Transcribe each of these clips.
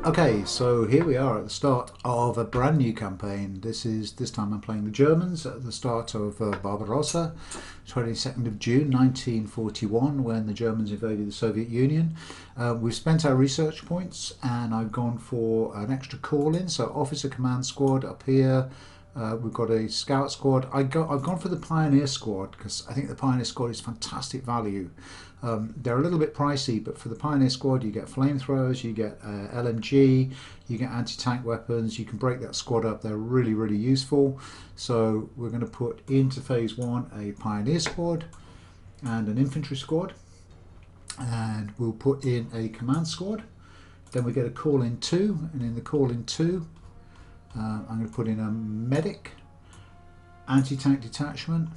Okay, so here we are at the start of a brand new campaign. This time I'm playing the Germans at the start of Barbarossa, 22nd of June 1941, when the Germans invaded the Soviet Union. We've spent our research points and I've gone for an extra call-in, so officer command squad up here. We've got a scout squad. I've gone for the pioneer squad because I think the pioneer squad is fantastic value. They're a little bit pricey, but for the pioneer squad you get flamethrowers, you get LMG, you get anti-tank weapons. You can break that squad up. They're really useful. So we're going to put into phase one a pioneer squad and an infantry squad, and we'll put in a command squad. Then we get a call in 2, and in the call in 2 I'm going to put in a medic, anti-tank detachment,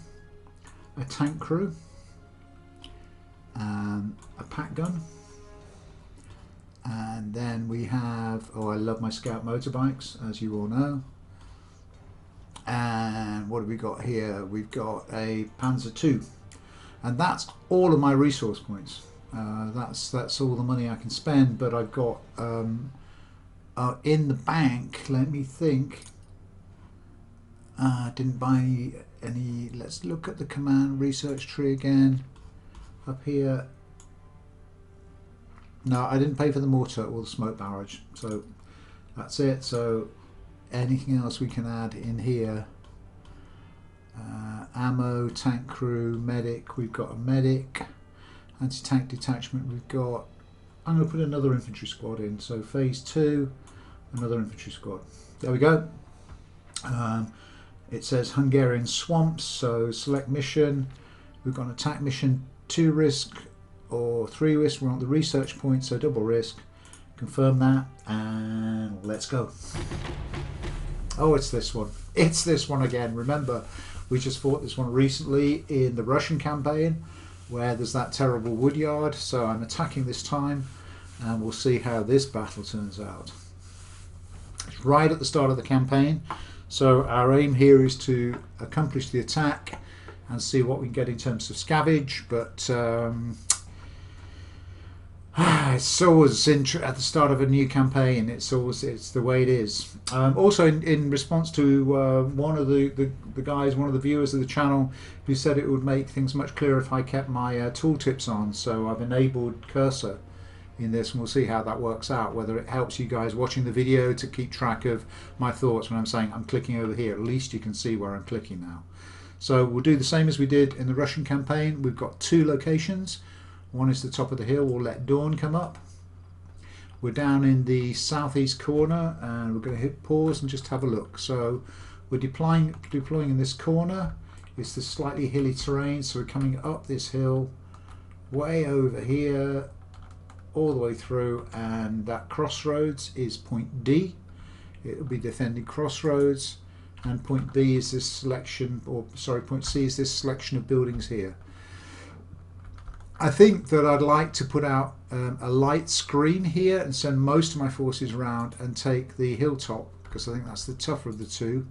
a tank crew, a pack gun, and then we have, oh, I love my scout motorbikes, as you all know. And what have we got here? We've got a Panzer II, and that's all of my resource points. That's all the money I can spend, but I've got in the bank, let me think, didn't buy any. Let's look at the command research tree again up here. No, I didn't pay for the mortar or the smoke barrage, so that's it. So anything else we can add in here? Ammo, tank crew, medic, we've got a medic, anti-tank detachment, we've got, I'm going to put another infantry squad in, so phase 2, another infantry squad. There we go. It says Hungarian swamps, so select mission. We've got an attack mission, 2 risk or 3 risk. We want the research point, so double risk. Confirm that, and let's go. Oh, it's this one. It's this one again. Remember, we just fought this one recently in the Russian campaign, where there's that terrible wood yard. So I'm attacking this time, and we'll see how this battle turns out. It's right at the start of the campaign, so our aim here is to accomplish the attack and see what we can get in terms of scavenge. But it's always at the start of a new campaign. It's the way it is. Also, in response to one of the guys, one of the viewers of the channel, who said it would make things much clearer if I kept my tooltips on. So I've enabled cursor in this, and we'll see how that works out, whether it helps you guys watching the video to keep track of my thoughts when I'm saying I'm clicking over here. At least you can see where I'm clicking now. So we'll do the same as we did in the Russian campaign. We've got 2 locations. One is the top of the hill. We'll let dawn come up. We're down in the southeast corner, and we're going to hit pause and just have a look. So we're deploying in this corner. It's the slightly hilly terrain, so we're coming up this hill way over here, all the way through, and that crossroads is point D. It will be defending crossroads, and point B is this selection, or sorry, point C is this selection of buildings here. I think that I'd like to put out a light screen here and send most of my forces around and take the hilltop, because I think that's the tougher of the 2.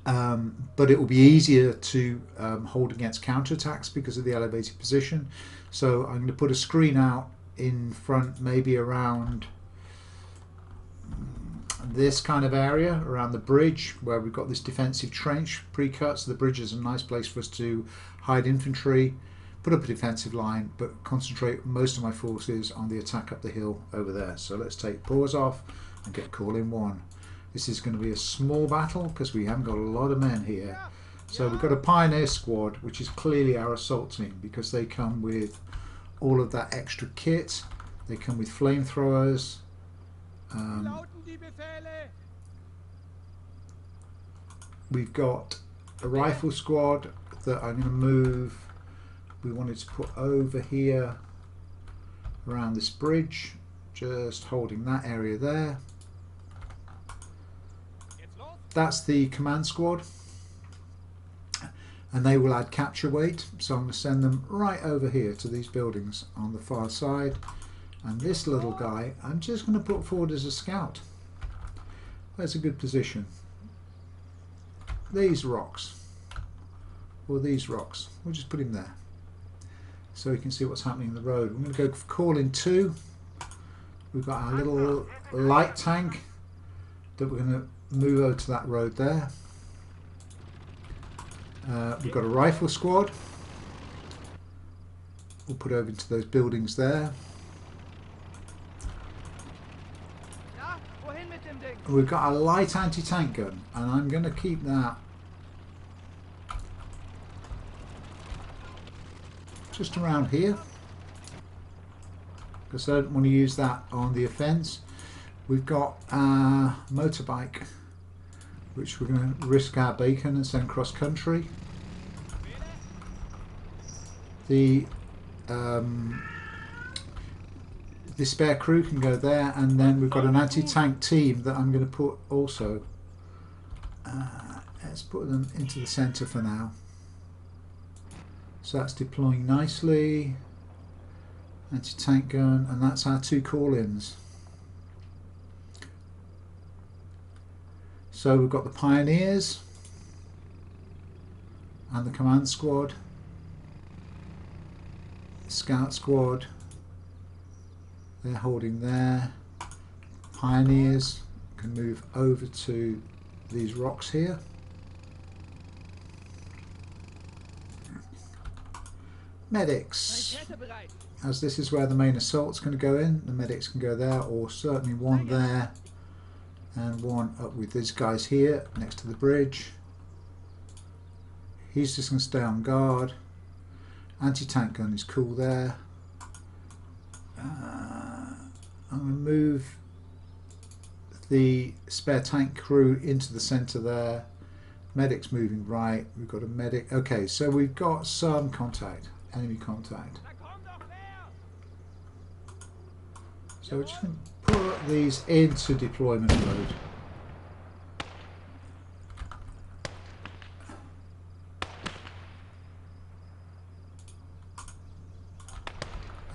But it will be easier to hold against counterattacks because of the elevated position. So I'm going to put a screen out in front, maybe around this kind of area, around the bridge where we've got this defensive trench pre-cut. So the bridge is a nice place for us to hide infantry, put up a defensive line, but concentrate most of my forces on the attack up the hill over there. So let's take pause off and get call in 1. This is going to be a small battle because we haven't got a lot of men here. So we've got a pioneer squad, which is clearly our assault team, because they come with all of that extra kit. They come with flamethrowers. We've got a rifle squad that I'm going to move. We wanted to put over here around this bridge, just holding that area there. That's the command squad, and they will add capture weight, so I'm going to send them right over here to these buildings on the far side. And this little guy I'm just going to put forward as a scout. That's a good position. These rocks, or these rocks, we'll just put him there so you can see what's happening in the road. We're going to go call in 2. We've got our little light tank that we're going to move over to that road there. We've got a rifle squad. We'll put over into those buildings there. We've got a light anti-tank gun, and I'm going to keep that just around here because I don't want to use that on the offence. We've got a motorbike which we're going to risk our bacon and send cross country. The spare crew can go there, and then we've got an anti-tank team that I'm going to put also. Let's put them into the centre for now. So that's deploying nicely. Anti-tank gun, and that's our 2 call-ins. So we've got the Pioneers and the command squad, scout squad. They're holding there. Pioneers can move over to these rocks here. Medics. As this is where the main assault's going to go in, the medics can go there, or certainly one there and one up with these guys here next to the bridge. He's just going to stay on guard. Anti-tank gun is cool there. I'm going to move the spare tank crew into the centre there. Medic's moving right. We've got a medic. Okay, so we've got some contact, enemy contact. So we're just going to put these into deployment mode.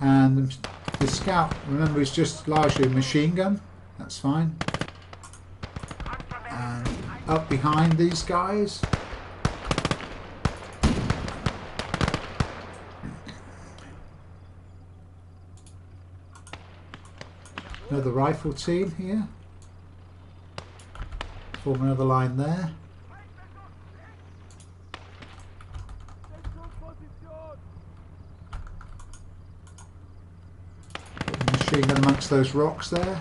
And the scout, remember, is just largely a machine gun. That's fine. And up behind these guys, another rifle team here. Form another line there. Machine gun amongst those rocks there.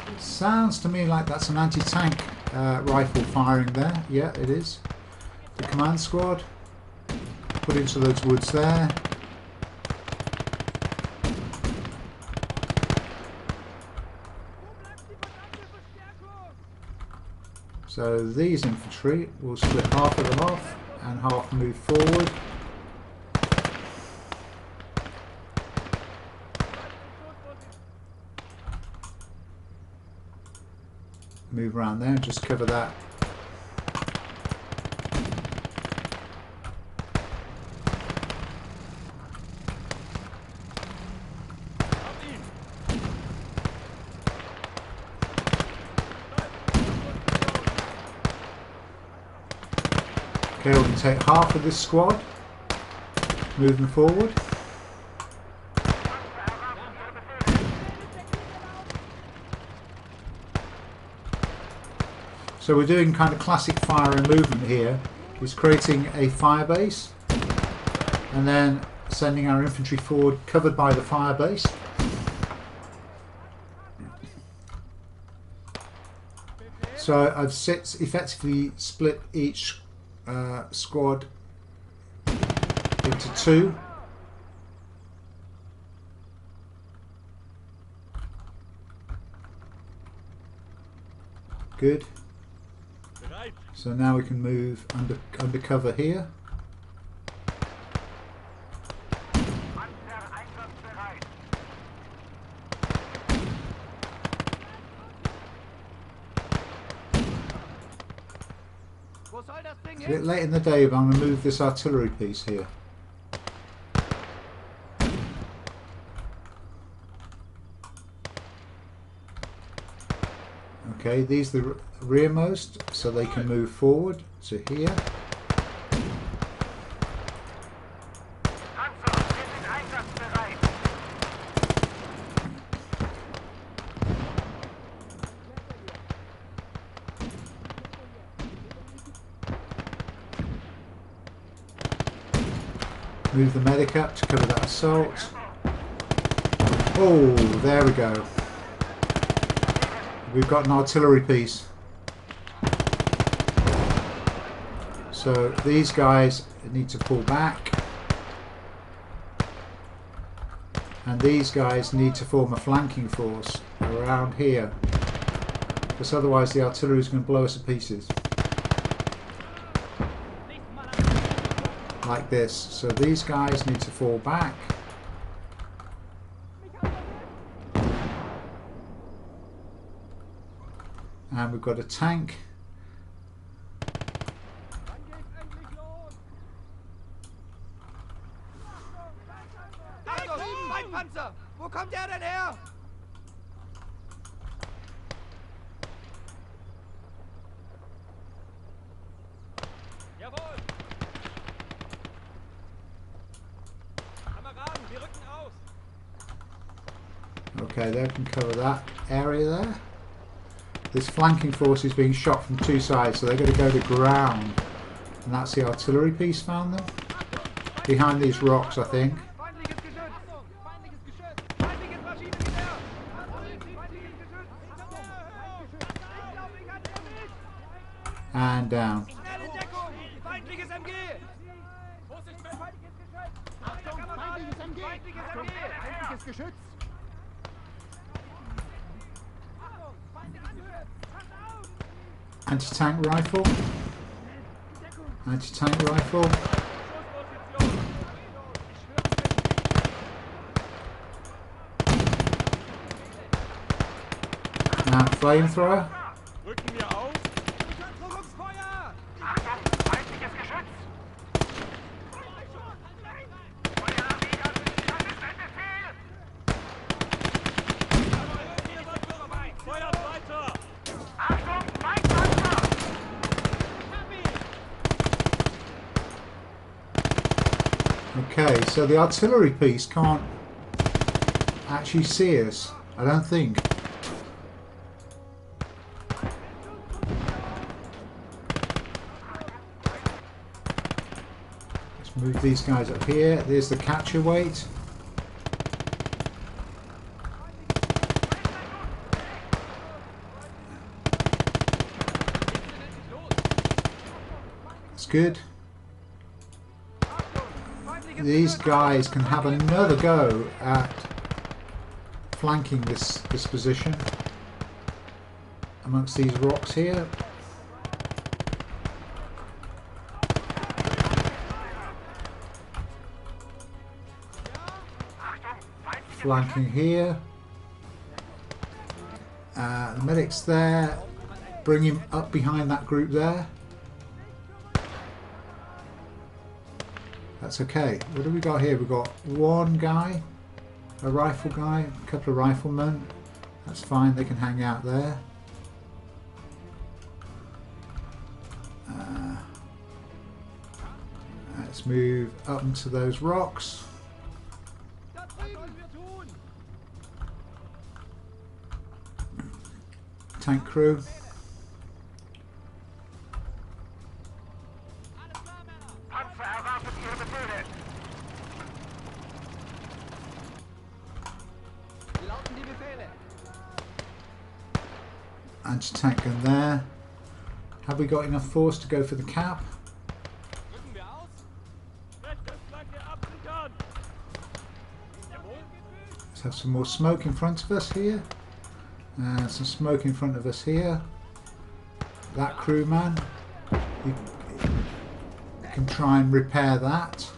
It sounds to me like that's an anti-tank rifle firing there. Yeah, it is. The command squad put into those woods there. So these infantry will split half of them off and half move forward. Move around there and just cover that. Okay, we can take half of this squad, move them forward. So we're doing kind of classic fire and movement here. Is creating a fire base and then sending our infantry forward covered by the fire base. So I've effectively split each squad into 2. Good. So now we can move under cover here. It's a bit late in the day, but I'm going to move this artillery piece here. Okay, these are the rearmost, so they can move forward to here. Move the medic up to cover that assault. Oh, there we go. We've got an artillery piece. So these guys need to pull back. And these guys need to form a flanking force around here. Because otherwise the artillery is going to blow us to pieces. Like this. So these guys need to fall back. And we've got a tank. Panzer! Wo kommt der denn her? Jawohl! Kameraden, wir rücken aus! Okay, they can cover that area there. This flanking force is being shot from two sides, so they're going to go to ground. And that's the artillery piece found them. Behind these rocks, I think. And down. Anti-tank rifle. Anti-tank rifle. Now flamethrower. Okay, so the artillery piece can't actually see us, I don't think. Let's move these guys up here. There's the catcher weight. That's good. These guys can have another go at flanking this position amongst these rocks here. Flanking here. The medic's there. Bring him up behind that group there. That's okay. What do we got here? We've got one guy, a rifle guy, a couple of riflemen. That's fine, they can hang out there. Let's move up into those rocks. Tank crew. Anti-tank gun there. Have we got enough force to go for the cap? Let's have some more smoke in front of us here. Some smoke in front of us here. That crewman, you can try and repair that.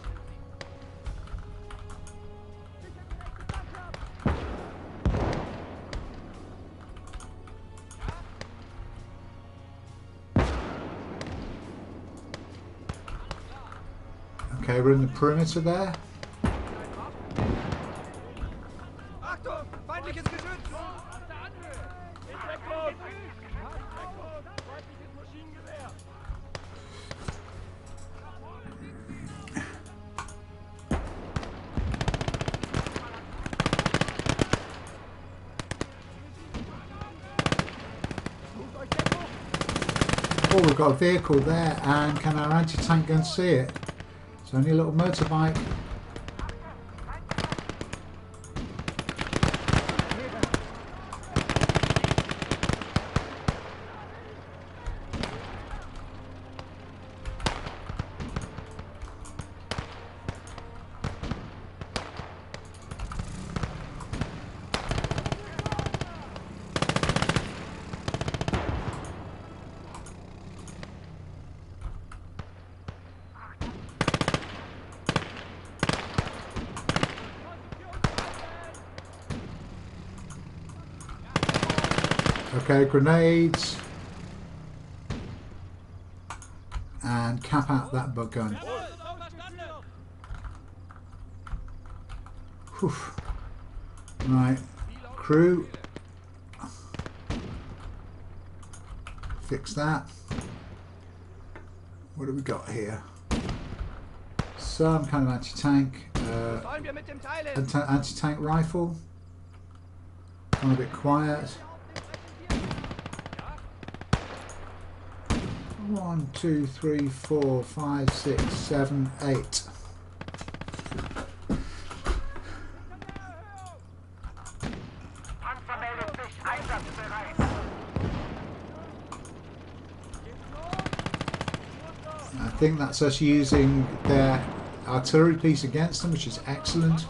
Okay, we're in the perimeter there. Oh, we've got a vehicle there, and can our anti-tank gun see it? It's only a little motorbike. Okay, grenades. And cap out that bug gun. Whew. Right, crew. Fix that. What have we got here? Some kind of anti-tank. Sollen wir mit dem Teil hin? Anti-tank rifle. Gone a bit quiet. 1, 2, 3, 4, 5, 6, 7, 8. I think that's us using their artillery piece against them, which is excellent.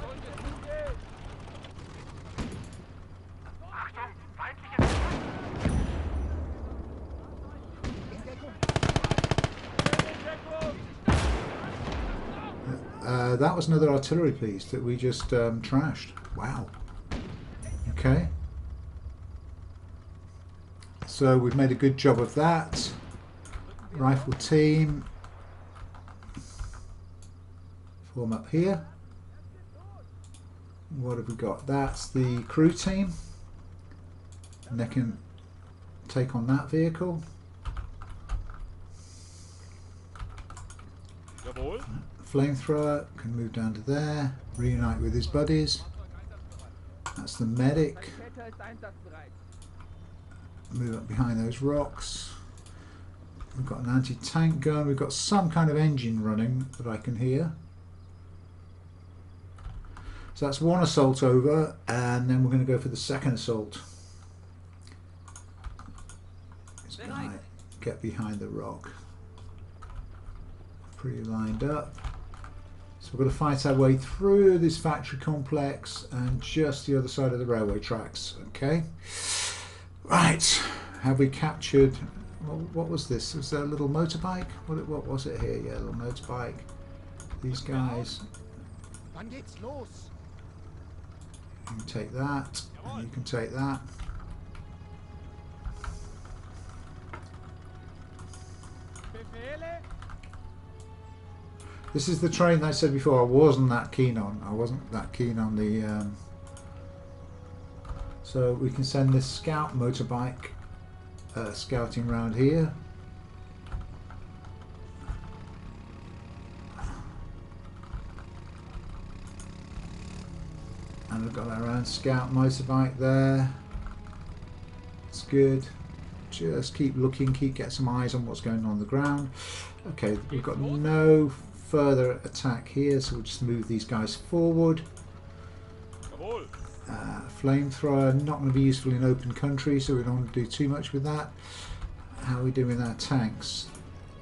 That was another artillery piece that we just trashed. Wow. Okay. So we've made a good job of that. Rifle team. Form up here. What have we got? That's the crew team. And they can take on that vehicle. Flamethrower can move down to there, reunite with his buddies. That's the medic. Move up behind those rocks. We've got an anti-tank gun. We've got some kind of engine running that I can hear. So that's one assault over, and then we're going to go for the second assault. This guy, get behind the rock. Pretty lined up. So we're going to fight our way through this factory complex and just the other side of the railway tracks. Okay. Right. Have we captured... Well, what was this? Was there a little motorbike? What was it here? Yeah, a little motorbike. These guys. Wann geht's los? You can take that. And you can take that. This is the train that I said before I wasn't that keen on. I wasn't that keen on the... So we can send this scout motorbike scouting around here. And we've got our own scout motorbike there. It's good. Just keep looking, get some eyes on what's going on the ground. Okay, we've got no further attack here, so we'll just move these guys forward. Flamethrower, not going to be useful in open country, so we don't want to do too much with that. How are we doing with our tanks?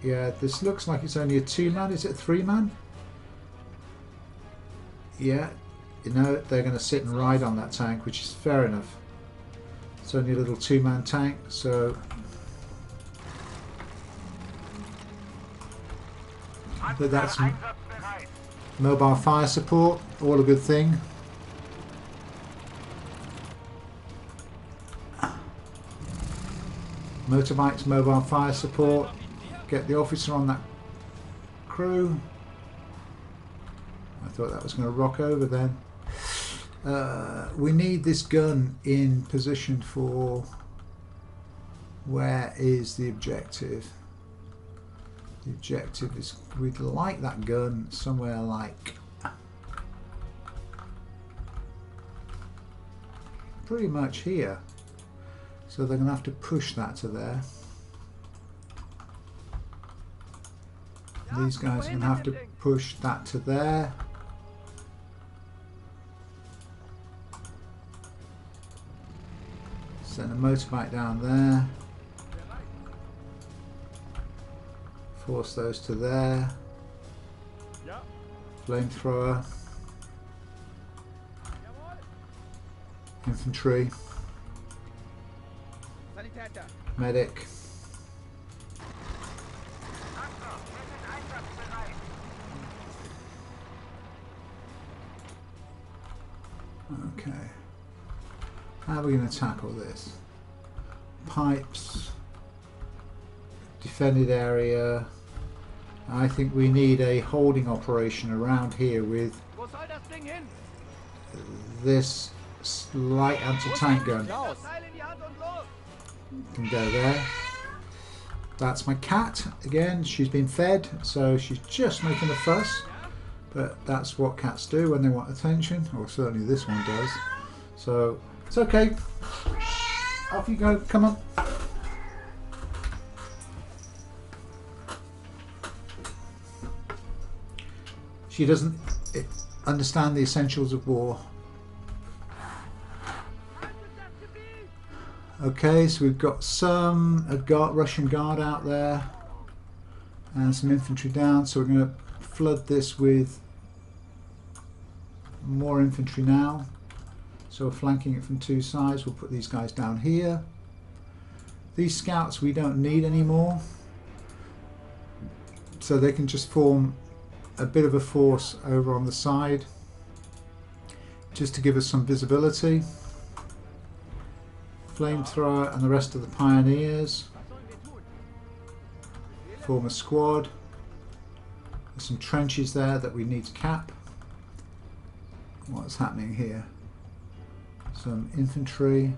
Yeah, this looks like it's only a 2-man. Is it a 3-man? Yeah, you know, they're going to sit and ride on that tank, which is fair enough. It's only a little 2-man tank, so... But that's mobile fire support, all a good thing. Motorbikes, mobile fire support. Get the officer on that crew. I thought that was going to rock over then. We need this gun in position for... Where is the objective? The objective is we'd like that gun somewhere like pretty much here. So they're going to have to push that to there. These guys are going to have to push that to there. Send a motorbike down there. Force those to there. Flamethrower. Infantry. Medic. Okay. How are we going to tackle this? pipes, defended area. I think we need a holding operation around here with Wo soll das Ding hin? this light anti-tank gun. Das Teil in die Hand und los! Can go there. That's my cat again. She's been fed, so she's just making a fuss. But that's what cats do when they want attention, or certainly this one does. So it's okay. Off you go. Come on. She doesn't understand the essentials of war. Okay, so we've got a Russian guard out there and some infantry down, so we're going to flood this with more infantry now. So we're flanking it from two sides. We'll put these guys down here. These scouts we don't need anymore, so they can just form a bit of a force over on the side just to give us some visibility. Flamethrower and the rest of the pioneers form a squad. There's some trenches there that we need to cap. What's happening here? Some infantry.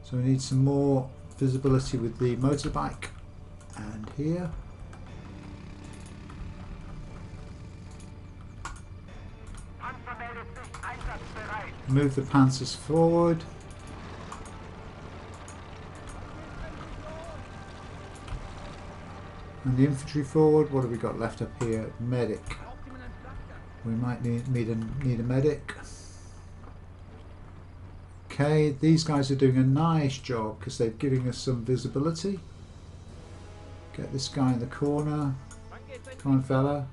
So we need some more visibility with the motorbike. And here. Move the panzers forward. And the infantry forward. What have we got left up here? Medic. We might need a medic. Okay, these guys are doing a nice job because they're giving us some visibility. Get this guy in the corner. Come on, fella.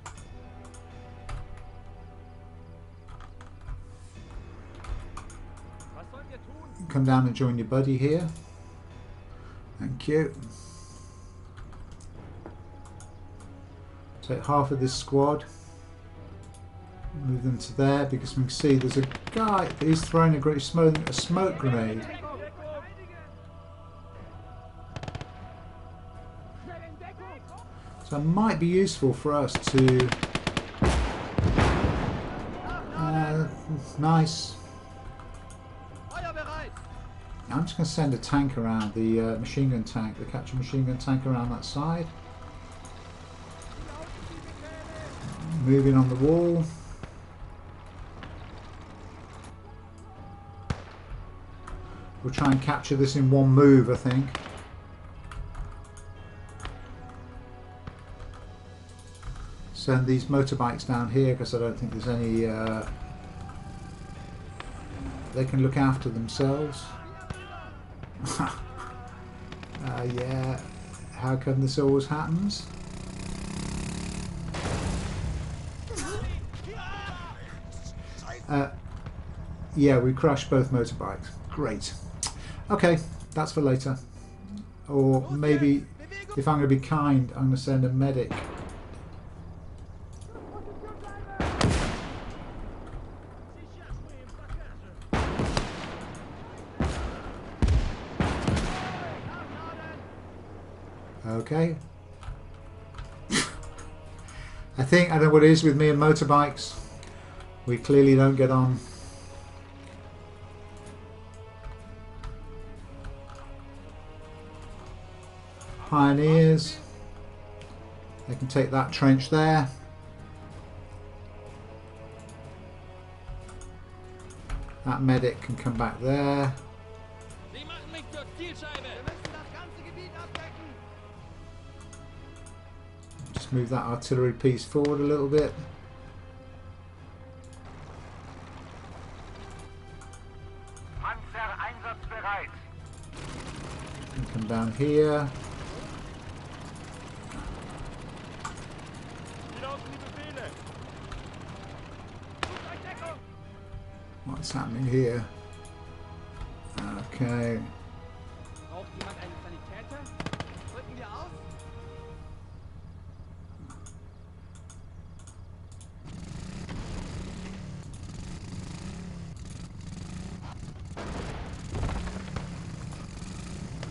Come down and join your buddy here. Thank you. Take half of this squad, move them to there because we can see there's a guy who's throwing a smoke grenade. So it might be useful for us to... nice. I'm just going to send a tank around, the machine gun tank, the capture machine gun tank around that side. Moving on the wall. We'll try and capture this in one move, I think. Send these motorbikes down here because I don't think there's any... they can look after themselves. Yeah, how come this always happens? Yeah, we crashed both motorbikes. Great. Okay, that's for later. Or maybe, if I'm going to be kind, I'm going to send a medic. Okay. I don't know what it is with me and motorbikes. We clearly don't get on. Pioneers. They can take that trench there. That medic can come back there. Just move that artillery piece forward a little bit. And come down here. What's happening here? Okay.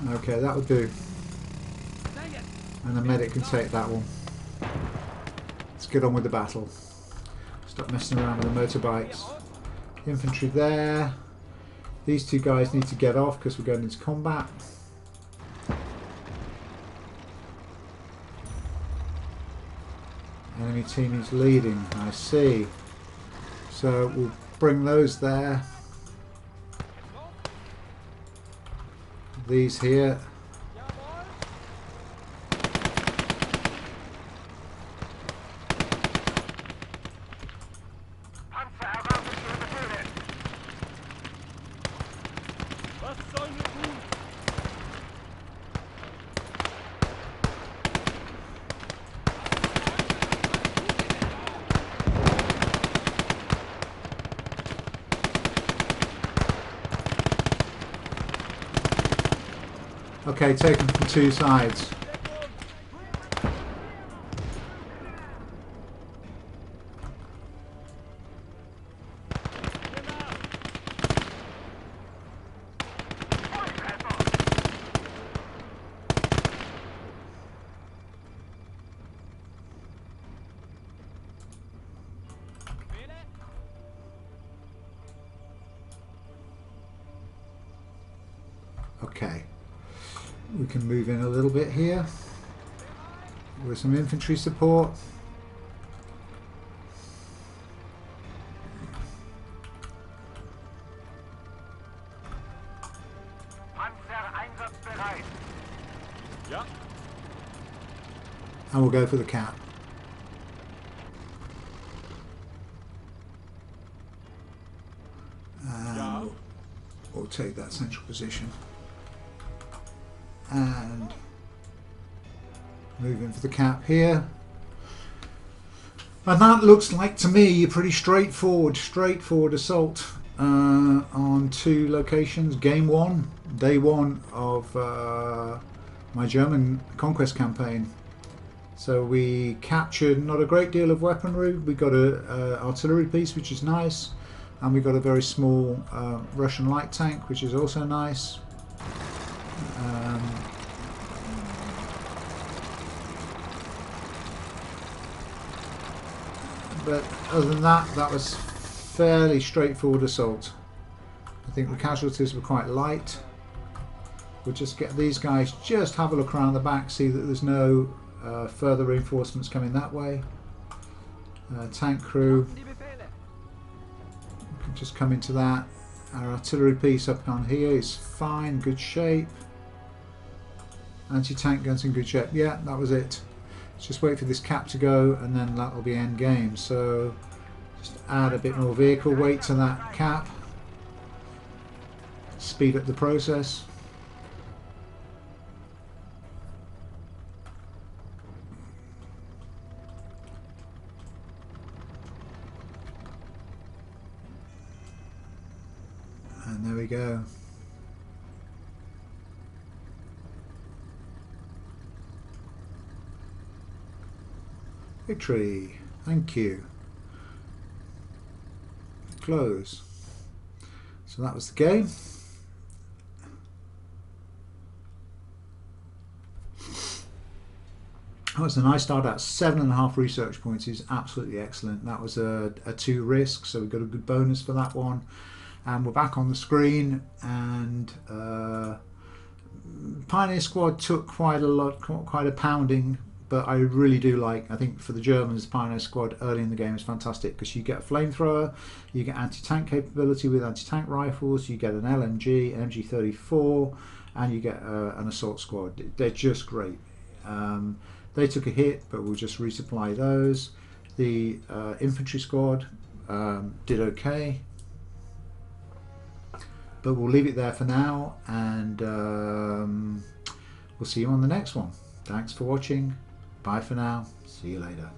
Okay, that would do. Dang it! And the medic can take that one. Let's get on with the battle. Stop messing around with the motorbikes. Infantry there. These two guys need to get off because we're going into combat. Enemy team is leading, I see. So we'll bring those there. These here. Was sollen wir tun? Okay, taken from two sides. Okay, we can move in a little bit here with some infantry support. Panzer einsatzbereit. Ja. And we'll go for the cap. And we'll take that central position. And move in for the cap here. And that looks like to me a pretty straightforward assault on two locations. Game one, day one of my German Conquest campaign. So we captured not a great deal of weaponry. We got a artillery piece, which is nice, and we got a very small Russian light tank, which is also nice. But other than that, that was fairly straightforward assault. I think the casualties were quite light. We'll just get these guys, just have a look around the back, see that there's no further reinforcements coming that way. Tank crew, Die Befehle. we can just come into that. Our artillery piece up on here is fine, good shape. Anti-tank guns in good shape. Yeah, that was it. Let's just wait for this cap to go and then that will be end game. So just add a bit more vehicle weight to that cap. Speed up the process. And there we go. Victory. Thank you. Close. So that was the game. That was a nice start out. 7.5 research points is absolutely excellent. That was a 2 risk, so we got a good bonus for that one. And we're back on the screen, and Pioneer Squad took quite a pounding, but I really do like, I think for the Germans, Pioneer Squad early in the game is fantastic because you get a flamethrower, you get anti-tank capability with anti-tank rifles, you get an LMG, an MG34, and you get an assault squad. They're just great. They took a hit, but we'll just resupply those. The infantry squad did okay, but we'll leave it there for now, and we'll see you on the next one. Thanks for watching. Bye for now. See you later.